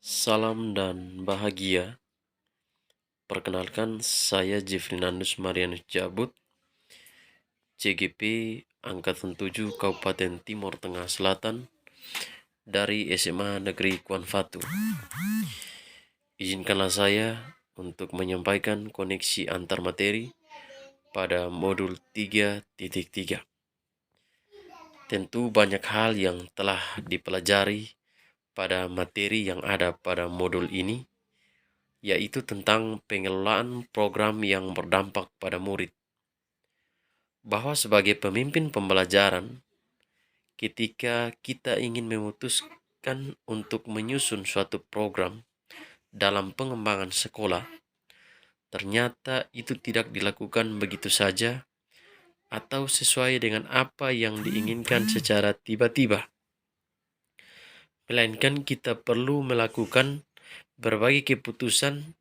Salam dan bahagia. Perkenalkan, saya Jeffrey Nandus Marianus Jabut, CGP Angkatan 7 Kabupaten Timur Tengah Selatan dari SMA Negeri Kuanfatu. Izinkanlah saya untuk menyampaikan koneksi antar materi pada modul 3.3. Tentu banyak hal yang telah dipelajari pada materi yang ada pada modul ini, yaitu tentang pengelolaan program yang berdampak pada murid. Bahwa sebagai pemimpin pembelajaran, ketika kita ingin memutuskan untuk menyusun suatu program dalam pengembangan sekolah, ternyata itu tidak dilakukan begitu saja atau sesuai dengan apa yang diinginkan secara tiba-tiba. Melainkan kita perlu melakukan berbagai keputusan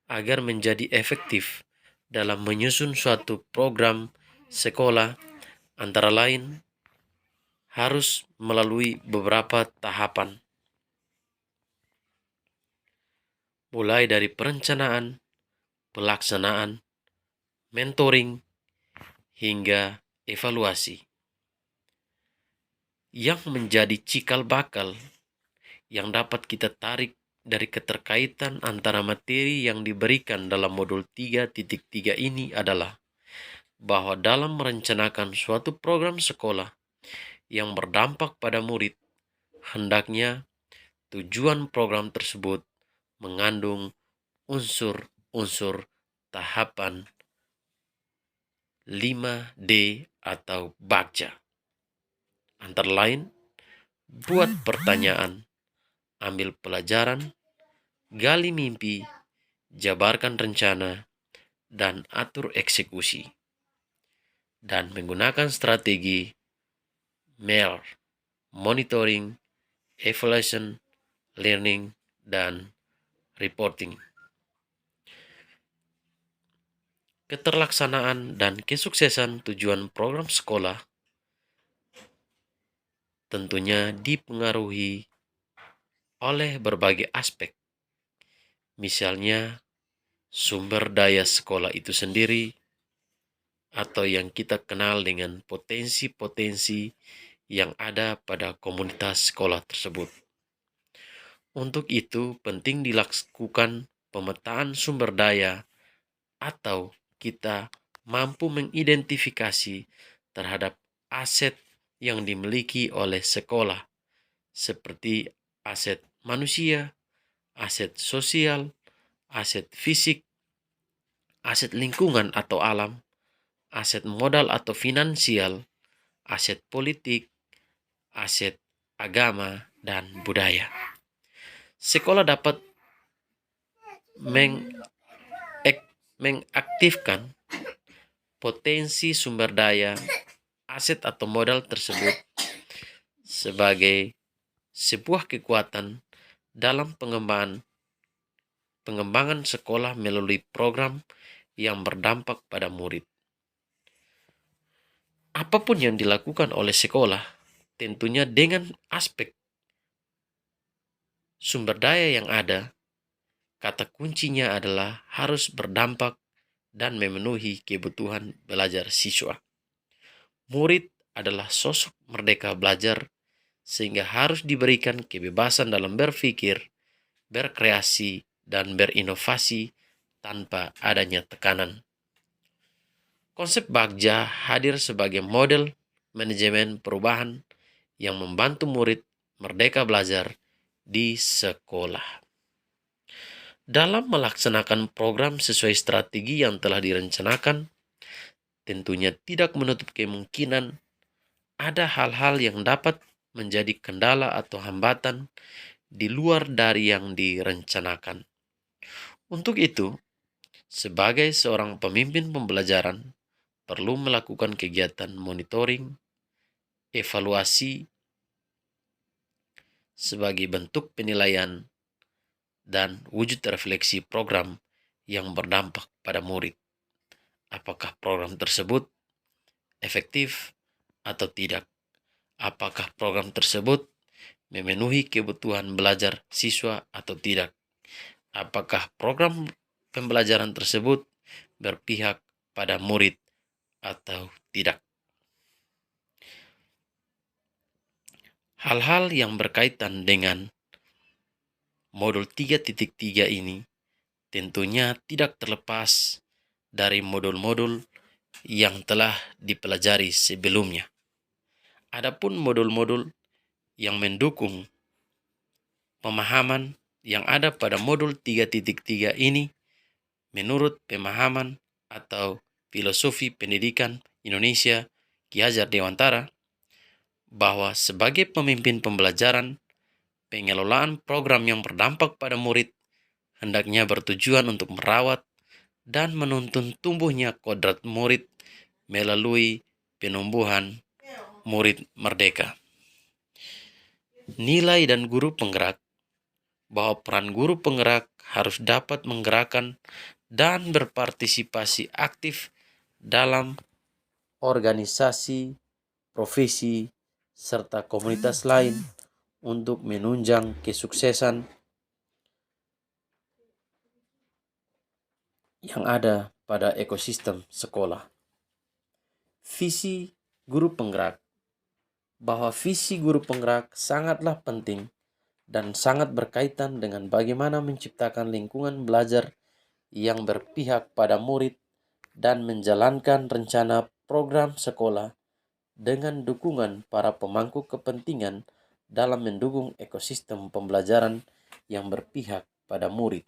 agar menjadi efektif dalam menyusun suatu program sekolah, antara lain harus melalui beberapa tahapan, mulai dari perencanaan, pelaksanaan, mentoring, hingga evaluasi. Yang menjadi cikal bakal yang dapat kita tarik dari keterkaitan antara materi yang diberikan dalam modul 3.3 ini adalah bahwa dalam merencanakan suatu program sekolah yang berdampak pada murid, hendaknya tujuan program tersebut mengandung unsur-unsur tahapan 5D atau BACA. Antara lain, buat pertanyaan, ambil pelajaran, gali mimpi, jabarkan rencana, dan atur eksekusi. Dan menggunakan strategi MER, monitoring, evaluation, learning, dan reporting. Keterlaksanaan dan kesuksesan tujuan program sekolah tentunya dipengaruhi oleh berbagai aspek. Misalnya, sumber daya sekolah itu sendiri, atau yang kita kenal dengan potensi-potensi yang ada pada komunitas sekolah tersebut. Untuk itu, penting dilakukan pemetaan sumber daya atau kita mampu mengidentifikasi terhadap aset yang dimiliki oleh sekolah, seperti aset manusia, aset sosial, aset fisik, aset lingkungan atau alam, aset modal atau finansial, aset politik, aset agama, dan budaya. Sekolah dapat mengaktifkan potensi sumber daya, aset atau modal tersebut sebagai sebuah kekuatan dalam pengembangan sekolah melalui program yang berdampak pada murid. Apapun yang dilakukan oleh sekolah, tentunya dengan aspek sumber daya yang ada, kata kuncinya adalah harus berdampak dan memenuhi kebutuhan belajar siswa. Murid adalah sosok merdeka belajar, sehingga harus diberikan kebebasan dalam berpikir, berkreasi, dan berinovasi tanpa adanya tekanan. Konsep Bagja hadir sebagai model manajemen perubahan yang membantu murid merdeka belajar di sekolah. Dalam melaksanakan program sesuai strategi yang telah direncanakan, tentunya tidak menutup kemungkinan ada hal-hal yang dapat menjadi kendala atau hambatan di luar dari yang direncanakan. Untuk itu, sebagai seorang pemimpin pembelajaran, perlu melakukan kegiatan monitoring, evaluasi sebagai bentuk penilaian, dan wujud refleksi program yang berdampak pada murid. Apakah program tersebut efektif atau tidak? Apakah program tersebut memenuhi kebutuhan belajar siswa atau tidak. Apakah program pembelajaran tersebut berpihak pada murid atau tidak. Hal-hal yang berkaitan dengan modul 3.3 ini tentunya tidak terlepas dari modul-modul yang telah dipelajari sebelumnya. Adapun modul-modul yang mendukung pemahaman yang ada pada modul 3.3 ini menurut pemahaman atau filosofi pendidikan Indonesia Ki Hajar Dewantara, bahwa sebagai pemimpin pembelajaran, pengelolaan program yang berdampak pada murid hendaknya bertujuan untuk merawat dan menuntun tumbuhnya kodrat murid melalui penumbuhan murid merdeka. Nilai dan guru penggerak, bahwa peran guru penggerak harus dapat menggerakkan dan berpartisipasi aktif dalam organisasi, profesi, serta komunitas lain untuk menunjang kesuksesan yang ada pada ekosistem sekolah. Visi guru penggerak, bahwa visi guru penggerak sangatlah penting dan sangat berkaitan dengan bagaimana menciptakan lingkungan belajar yang berpihak pada murid dan menjalankan rencana program sekolah dengan dukungan para pemangku kepentingan dalam mendukung ekosistem pembelajaran yang berpihak pada murid.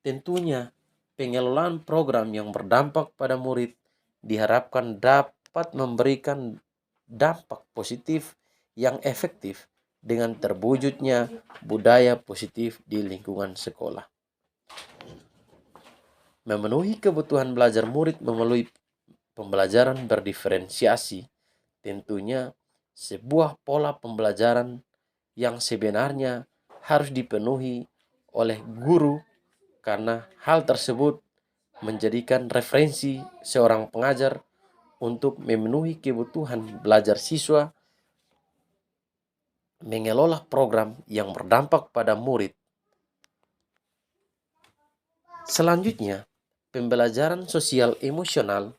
Tentunya, pengelolaan program yang berdampak pada murid diharapkan dapat memberikan dampak positif yang efektif dengan terwujudnya budaya positif di lingkungan sekolah. Memenuhi kebutuhan belajar murid melalui pembelajaran berdiferensiasi, tentunya sebuah pola pembelajaran yang sebenarnya harus dipenuhi oleh guru, karena hal tersebut menjadikan referensi seorang pengajar untuk memenuhi kebutuhan belajar siswa, mengelola program yang berdampak pada murid. Selanjutnya, pembelajaran sosial emosional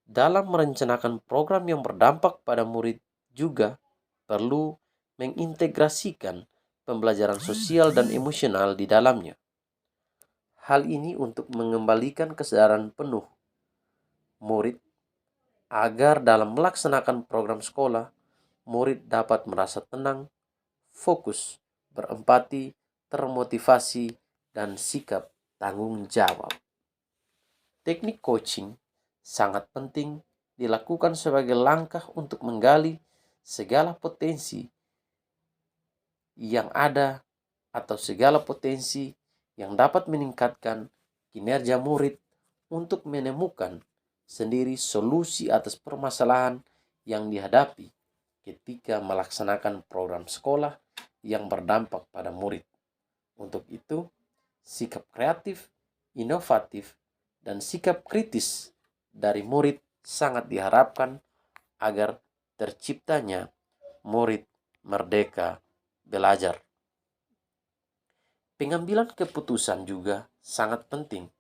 dalam merencanakan program yang berdampak pada murid juga perlu mengintegrasikan pembelajaran sosial dan emosional di dalamnya. Hal ini untuk mengembalikan kesadaran penuh murid agar dalam melaksanakan program sekolah, murid dapat merasa tenang, fokus, berempati, termotivasi, dan sikap tanggung jawab. Teknik coaching sangat penting dilakukan sebagai langkah untuk menggali segala potensi yang ada atau segala potensi yang dapat meningkatkan kinerja murid untuk menemukan sendiri solusi atas permasalahan yang dihadapi ketika melaksanakan program sekolah yang berdampak pada murid. Untuk itu, sikap kreatif, inovatif, dan sikap kritis dari murid sangat diharapkan agar terciptanya murid merdeka belajar. Pengambilan keputusan juga sangat penting,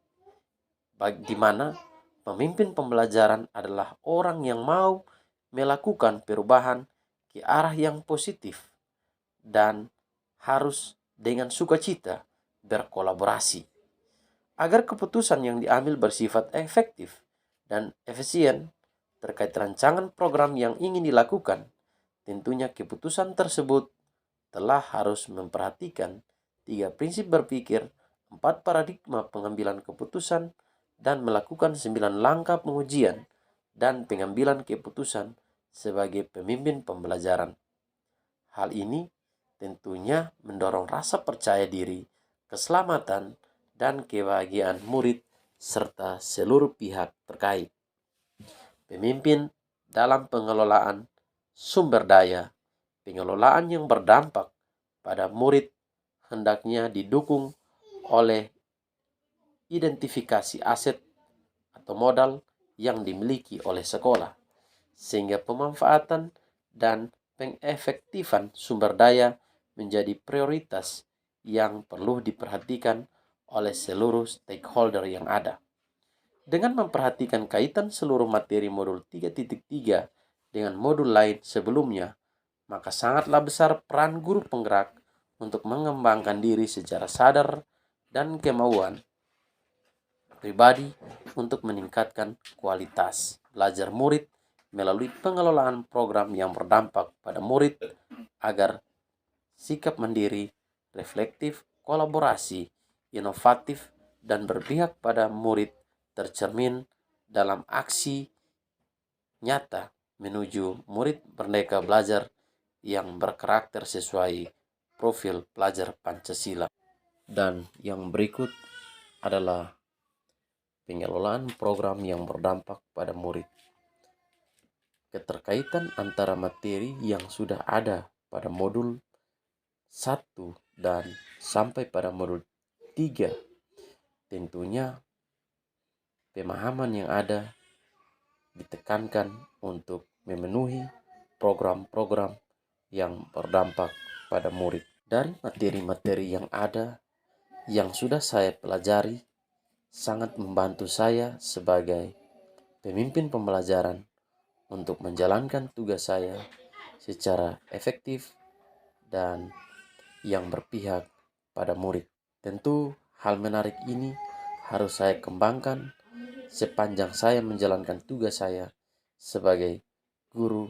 di mana pemimpin pembelajaran adalah orang yang mau melakukan perubahan ke arah yang positif dan harus dengan sukacita berkolaborasi agar keputusan yang diambil bersifat efektif dan efisien terkait rancangan program yang ingin dilakukan. Tentunya keputusan tersebut telah harus memperhatikan 3 prinsip berpikir, 4 paradigma pengambilan keputusan, dan melakukan 9 langkah pengujian dan pengambilan keputusan sebagai pemimpin pembelajaran. Hal ini tentunya mendorong rasa percaya diri, keselamatan, dan kebahagiaan murid serta seluruh pihak terkait. Pemimpin dalam pengelolaan sumber daya, pengelolaan yang berdampak pada murid hendaknya didukung oleh identifikasi aset atau modal yang dimiliki oleh sekolah, sehingga pemanfaatan dan pengefektifan sumber daya menjadi prioritas yang perlu diperhatikan oleh seluruh stakeholder yang ada. Dengan memperhatikan kaitan seluruh materi modul 3.3 dengan modul lain sebelumnya, maka sangatlah besar peran guru penggerak untuk mengembangkan diri secara sadar dan kemauan pribadi untuk meningkatkan kualitas belajar murid melalui pengelolaan program yang berdampak pada murid agar sikap mandiri, reflektif, kolaborasi, inovatif, dan berpihak pada murid tercermin dalam aksi nyata menuju murid merdeka belajar yang berkarakter sesuai profil pelajar Pancasila. Dan yang berikut adalah pengelolaan program yang berdampak pada murid. Keterkaitan antara materi yang sudah ada pada modul 1 dan sampai pada modul 3. Tentunya pemahaman yang ada ditekankan untuk memenuhi program-program yang berdampak pada murid. Dari materi-materi yang ada yang sudah saya pelajari sangat membantu saya sebagai pemimpin pembelajaran untuk menjalankan tugas saya secara efektif dan yang berpihak pada murid. Tentu hal menarik ini harus saya kembangkan sepanjang saya menjalankan tugas saya sebagai guru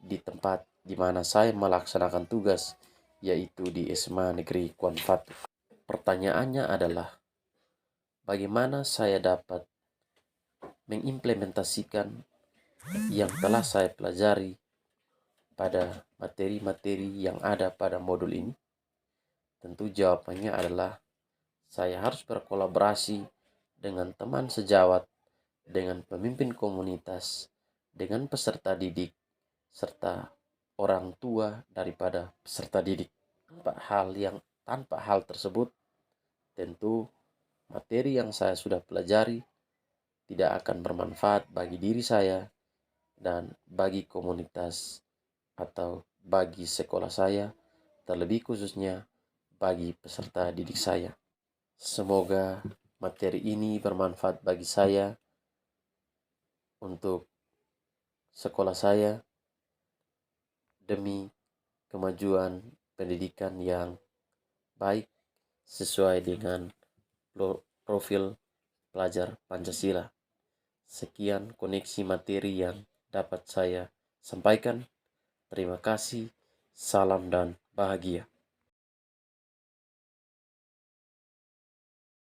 di tempat di mana saya melaksanakan tugas, yaitu di SMA Negeri Kuanfatu. Pertanyaannya adalah, bagaimana saya dapat mengimplementasikan yang telah saya pelajari pada materi-materi yang ada pada modul ini? Tentu jawabannya adalah saya harus berkolaborasi dengan teman sejawat, dengan pemimpin komunitas, dengan peserta didik, serta orang tua daripada peserta didik. Tanpa hal tersebut, tentu materi yang saya sudah pelajari tidak akan bermanfaat bagi diri saya dan bagi komunitas atau bagi sekolah saya, terlebih khususnya bagi peserta didik saya. Semoga materi ini bermanfaat bagi saya untuk sekolah saya demi kemajuan pendidikan yang baik sesuai dengan profil pelajar Pancasila. Sekian koneksi materi yang dapat saya sampaikan. Terima kasih, salam dan bahagia.